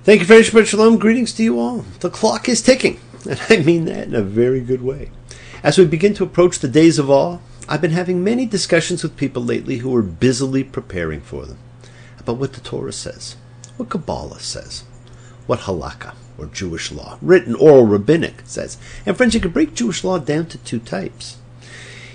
Thank you very much. Shalom. Greetings to you all. The clock is ticking, and I mean that in a very good way. As we begin to approach the days of awe, I've been having many discussions with people lately who are busily preparing for them, about what the Torah says, what Kabbalah says, what halakha, or Jewish law, written, oral, rabbinic, says. And friends, you can break Jewish law down to two types.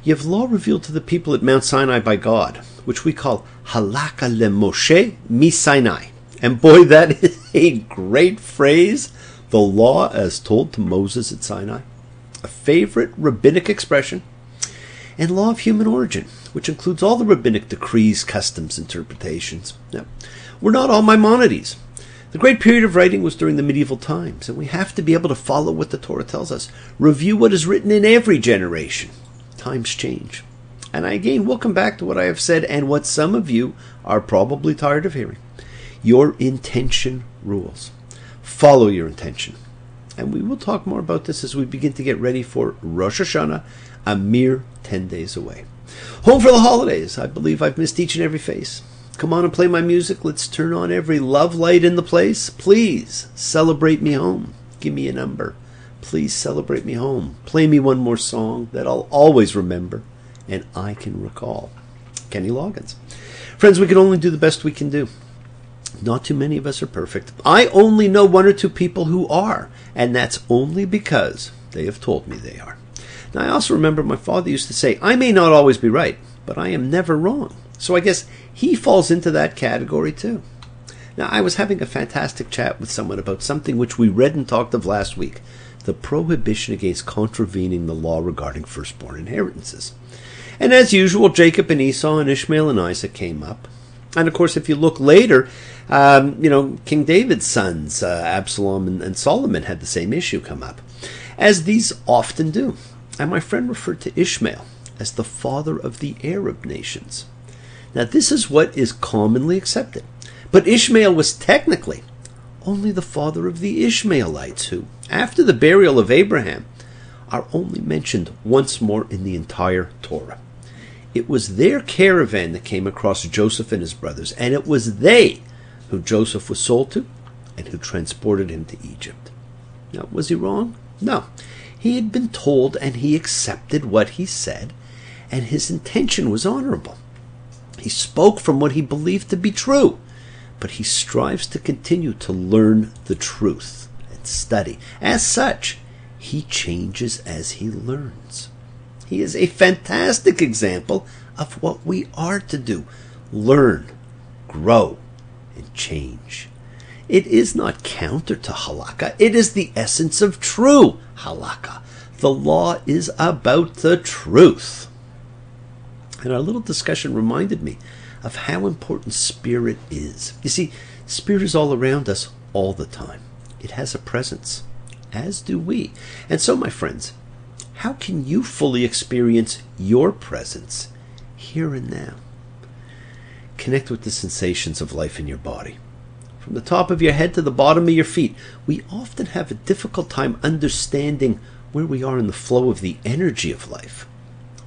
You have law revealed to the people at Mount Sinai by God, which we call halakha le-Moshe mi-Sinai. And boy, that is a great phrase, the law as told to Moses at Sinai. A favorite rabbinic expression. And law of human origin, which includes all the rabbinic decrees, customs, interpretations. Now, we're not all Maimonides. The great period of writing was during the medieval times, and we have to be able to follow what the Torah tells us. Review what is written in every generation. Times change. And I again will come back to what I have said and what some of you are probably tired of hearing. Your intention rules. Follow your intention. And we will talk more about this as we begin to get ready for Rosh Hashanah, a mere 10 days away. Home for the holidays. I believe I've missed each and every face. Come on and play my music. Let's turn on every love light in the place. Please celebrate me home. Give me a number. Please celebrate me home. Play me one more song that I'll always remember and I can recall. Kenny Loggins. Friends, we can only do the best we can do. Not too many of us are perfect. I only know one or two people who are, and that's only because they have told me they are. Now, I also remember my father used to say, I may not always be right, but I am never wrong. So I guess he falls into that category too. Now, I was having a fantastic chat with someone about something which we read and talked of last week, the prohibition against contravening the law regarding firstborn inheritances. And as usual, Jacob and Esau and Ishmael and Isaac came up. And of course, if you look later, King David's sons, Absalom and Solomon, had the same issue come up, as these often do. And my friend referred to Ishmael as the father of the Arab nations. Now, this is what is commonly accepted. But Ishmael was technically only the father of the Ishmaelites, who, after the burial of Abraham, are only mentioned once more in the entire Torah. It was their caravan that came across Joseph and his brothers, and it was they who Joseph was sold to and who transported him to Egypt. Now, was he wrong? No. He had been told, and he accepted what he said, and his intention was honorable. He spoke from what he believed to be true, but he strives to continue to learn the truth and study. As such, he changes as he learns. He is a fantastic example of what we are to do. Learn, grow, and change. It is not counter to halakha. It is the essence of true halakha. The law is about the truth. And our little discussion reminded me of how important spirit is. You see, spirit is all around us all the time. It has a presence, as do we. And so, my friends, how can you fully experience your presence here and now? Connect with the sensations of life in your body. From the top of your head to the bottom of your feet, we often have a difficult time understanding where we are in the flow of the energy of life.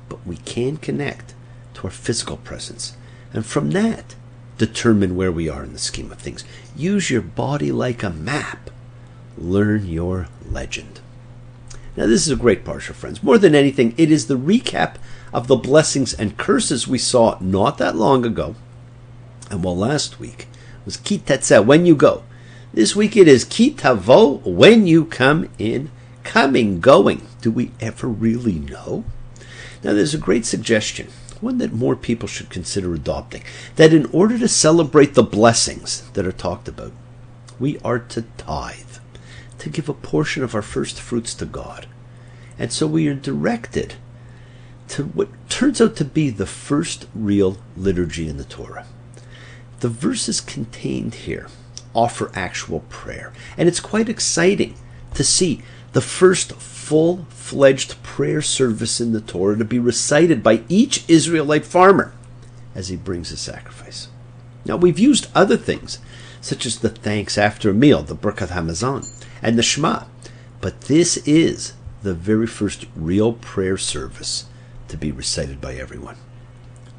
But we can connect to our physical presence, and from that, determine where we are in the scheme of things. Use your body like a map. Learn your legend. Now, this is a great parsha, friends. More than anything, it is the recap of the blessings and curses we saw not that long ago. And while last week was Ki Tetzeh, when you go, this week it is Ki Tavo, when you come in. Coming, going. Do we ever really know? Now, there's a great suggestion, one that more people should consider adopting, that in order to celebrate the blessings that are talked about, we are to tithe, to give a portion of our first fruits to God. And so we are directed to what turns out to be the first real liturgy in the Torah. The verses contained here offer actual prayer, and it's quite exciting to see the first full-fledged prayer service in the Torah to be recited by each Israelite farmer as he brings a sacrifice. Now, we've used other things, such as the thanks after a meal, the Birkat Hamazon, and the Shema, but this is the very first real prayer service to be recited by everyone.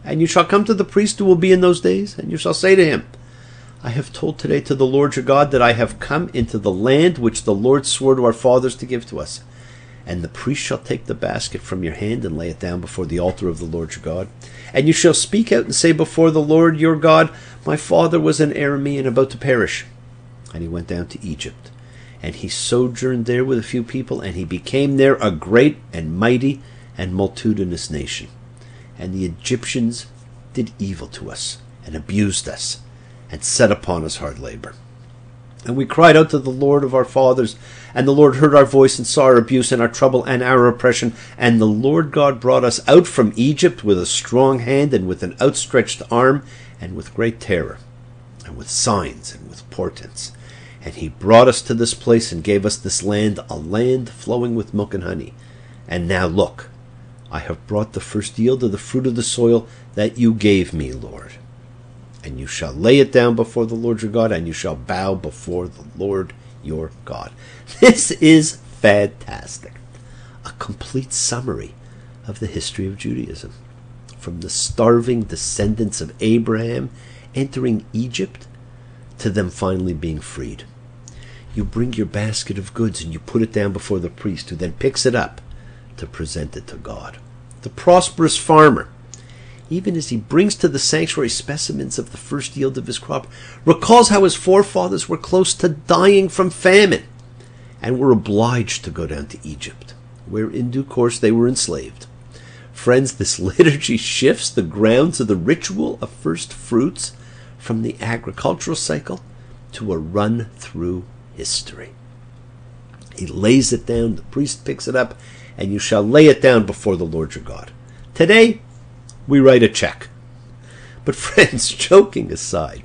And you shall come to the priest who will be in those days, and you shall say to him, I have told today to the Lord your God that I have come into the land which the Lord swore to our fathers to give to us. And the priest shall take the basket from your hand and lay it down before the altar of the Lord your God. And you shall speak out and say before the Lord your God, my father was an Aramean about to perish. And he went down to Egypt. And he sojourned there with a few people, and he became there a great and mighty and multitudinous nation. And the Egyptians did evil to us, and abused us, and set upon us hard labor. And we cried out to the Lord of our fathers, and the Lord heard our voice and saw our abuse and our trouble and our oppression. And the Lord God brought us out from Egypt with a strong hand and with an outstretched arm and with great terror and with signs and with portents. And he brought us to this place and gave us this land, a land flowing with milk and honey. And now look, I have brought the first yield of the fruit of the soil that you gave me, Lord. And you shall lay it down before the Lord your God, and you shall bow before the Lord your God. This is fantastic. A complete summary of the history of Judaism. From the starving descendants of Abraham entering Egypt to them finally being freed. You bring your basket of goods and you put it down before the priest, who then picks it up to present it to God. The prosperous farmer, even as he brings to the sanctuary specimens of the first yield of his crop, recalls how his forefathers were close to dying from famine and were obliged to go down to Egypt, where in due course they were enslaved. Friends, this liturgy shifts the grounds of the ritual of first fruits from the agricultural cycle to a run-through history. He lays it down, the priest picks it up, and you shall lay it down before the Lord your God. Today, we write a check. But friends, joking aside,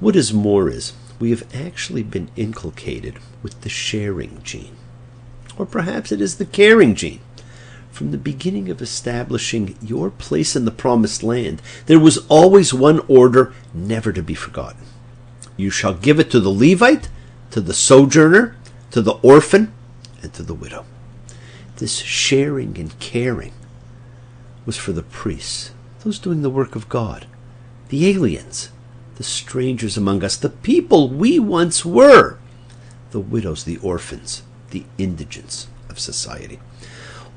what is more is we have actually been inculcated with the sharing gene. Or perhaps it is the caring gene. From the beginning of establishing your place in the promised land, there was always one order never to be forgotten. You shall give it to the Levite, to the sojourner, to the orphan, and to the widow. This sharing and caring was for the priests, those doing the work of God, the aliens, the strangers among us, the people we once were, the widows, the orphans, the indigents of society.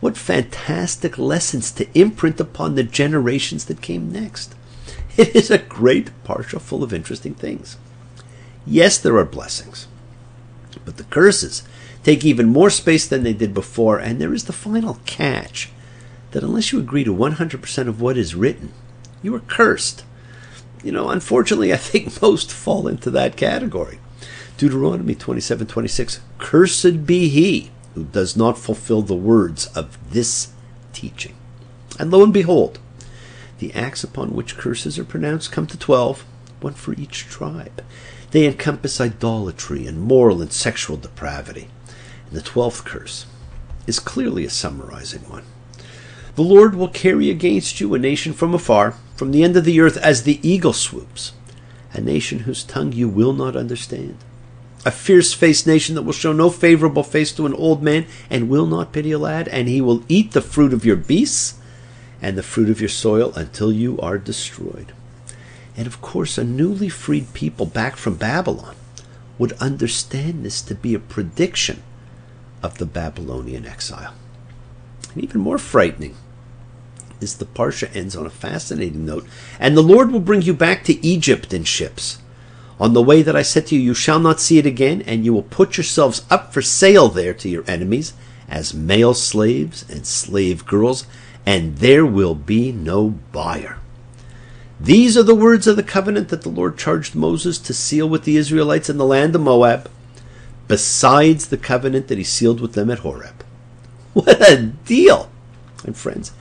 What fantastic lessons to imprint upon the generations that came next. It is a great parsha full of interesting things. Yes, there are blessings, but the curses take even more space than they did before, and there is the final catch, that unless you agree to 100% of what is written, you are cursed. Unfortunately, I think most fall into that category. Deuteronomy 27:26, cursed be he who does not fulfill the words of this teaching. And lo and behold, the acts upon which curses are pronounced come to 12, one for each tribe. They encompass idolatry and moral and sexual depravity. And the 12th curse is clearly a summarizing one. The Lord will carry against you a nation from afar, from the end of the earth as the eagle swoops, a nation whose tongue you will not understand, a fierce-faced nation that will show no favorable face to an old man and will not pity a lad, and he will eat the fruit of your beasts and the fruit of your soil until you are destroyed. And of course, a newly freed people back from Babylon would understand this to be a prediction of the Babylonian exile. And even more frightening is the parsha ends on a fascinating note. And the Lord will bring you back to Egypt in ships. On the way that I said to you, you shall not see it again, and you will put yourselves up for sale there to your enemies as male slaves and slave girls, and there will be no buyer. These are the words of the covenant that the Lord charged Moses to seal with the Israelites in the land of Moab, besides the covenant that he sealed with them at Horeb. What a deal! And friends,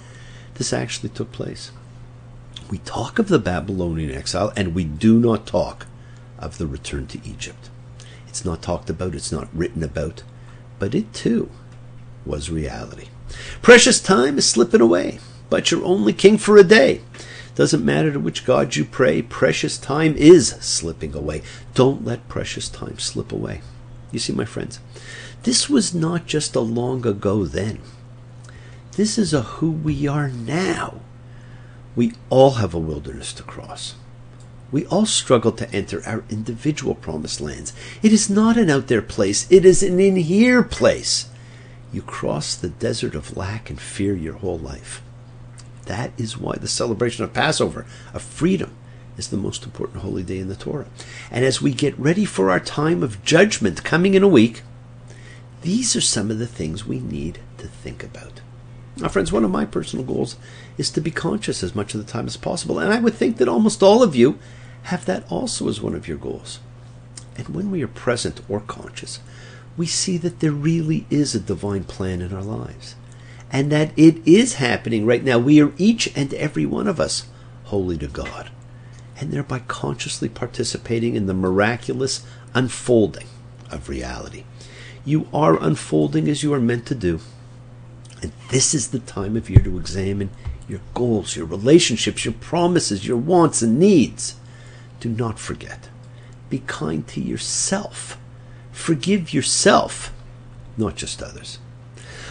this actually took place. We talk of the Babylonian exile, and we do not talk of the return to Egypt. It's not talked about, it's not written about, but it too was reality. Precious time is slipping away, but you're only king for a day. Doesn't matter to which God you pray, precious time is slipping away. Don't let precious time slip away. You see, my friends, this was not just a long ago then. This is a who we are now. We all have a wilderness to cross. We all struggle to enter our individual promised lands. It is not an out there place. It is an in here place. You cross the desert of lack and fear your whole life. That is why the celebration of Passover, of freedom, is the most important holy day in the Torah. And as we get ready for our time of judgment coming in a week, these are some of the things we need to think about. Now, friends, one of my personal goals is to be conscious as much of the time as possible. And I would think that almost all of you have that also as one of your goals. And when we are present or conscious, we see that there really is a divine plan in our lives. And that it is happening right now. We are each and every one of us holy to God. And thereby consciously participating in the miraculous unfolding of reality. You are unfolding as you are meant to do. And this is the time of year to examine your goals, your relationships, your promises, your wants and needs. Do not forget. Be kind to yourself. Forgive yourself, not just others.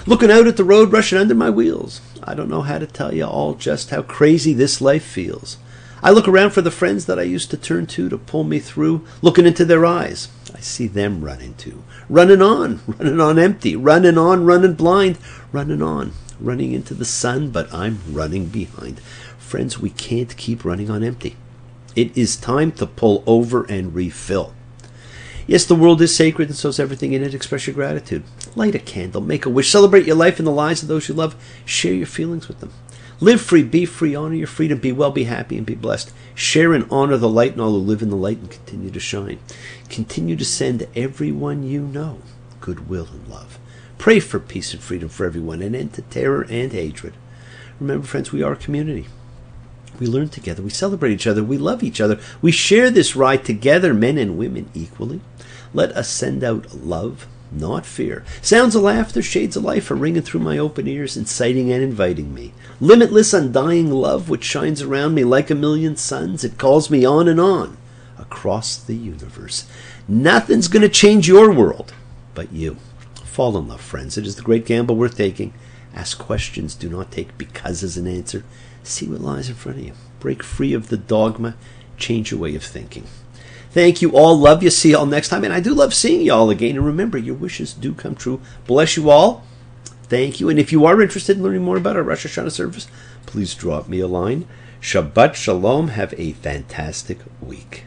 Looking out at the road rushing under my wheels, I don't know how to tell you all just how crazy this life feels. I look around for the friends that I used to turn to pull me through, looking into their eyes. I see them running too. Running on empty, running on, running blind, running on, running into the sun, but I'm running behind. Friends, we can't keep running on empty. It is time to pull over and refill. Yes, the world is sacred, and so is everything in it. Express your gratitude. Light a candle, make a wish, celebrate your life and the lives of those you love. Share your feelings with them. Live free, be free, honor your freedom, be well, be happy, and be blessed. Share and honor the light and all who live in the light and continue to shine. Continue to send everyone you know goodwill and love. Pray for peace and freedom for everyone, and end to terror and hatred. Remember, friends, we are a community. We learn together, we celebrate each other, we love each other. We share this ride together, men and women equally. Let us send out love, not fear. Sounds of laughter, shades of life are ringing through my open ears, inciting and inviting me. Limitless, undying love which shines around me like a million suns. It calls me on and on across the universe. Nothing's going to change your world but you. Fall in love, friends. It is the great gamble worth taking. Ask questions. Do not take because as an answer. See what lies in front of you. Break free of the dogma. Change your way of thinking. Thank you all. Love you. See you all next time. And I do love seeing you all again. And remember, your wishes do come true. Bless you all. Thank you. And if you are interested in learning more about our Rosh Hashanah service, please drop me a line. Shabbat Shalom. Have a fantastic week.